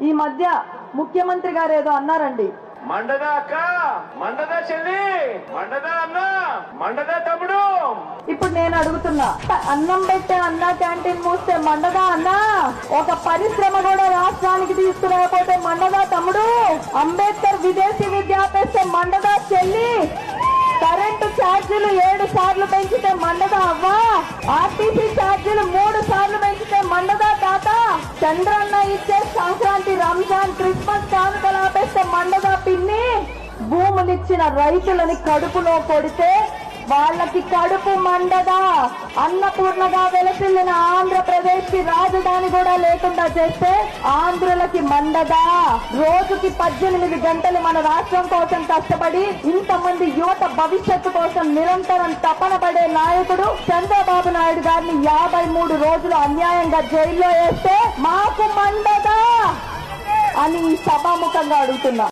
ఈ మధ్య ముఖ్యమంత్రి గారు ఏదో అన్నారండి, మండదా అక్క, మండదా చెల్లి, మండదా అన్న, మండదా తమ్ముడు. ఇప్పుడు నేను అడుగుతున్నా, అన్నం పెట్టే అన్న క్యాంటీన్ మూస్తే మండదా అన్న, ఒక పరిశ్రమ కూడా రాష్ట్రానికి తీసుకురాకపోతే మండదా తమ్ముడు, అంబేద్కర్ విదేశీ విద్య ఆపేస్తే మండదా చెల్లి, కరెంటు ఛార్జీలు 7 సార్లు పెంచితే మండదా అవ్వా, ఆర్టీసీ ఛార్జీలు 3 సార్లు పెంచితే మండదా తాత, చంద్రన్న ఇచ్చే సంక్రాంతి, రంజాన్, క్రిస్మస్ కానుకలు ఆపేస్తే మండదా పిన్ని, భూములిచ్చిన రైతులని కడుపులో కొడితే వాళ్ళకి కడుపు మండదా, అన్నపూర్ణగా వెలసిల్లిన ఆంధ్రప్రదేశ్ కి రాజధాని కూడా లేకుండా చేస్తే ఆంధ్రులకి మండదా, రోజుకి 18 గంటలు మన రాష్ట్రం కోసం కష్టపడి ఇంతమంది యువత భవిష్యత్తు కోసం నిరంతరం తపన పడే నాయకుడు చంద్రబాబు నాయుడు గారిని 53 రోజులు అన్యాయంగా జైల్లో వేస్తే మాకు మండదా అని సభాముఖంగా అడుగుతున్నా.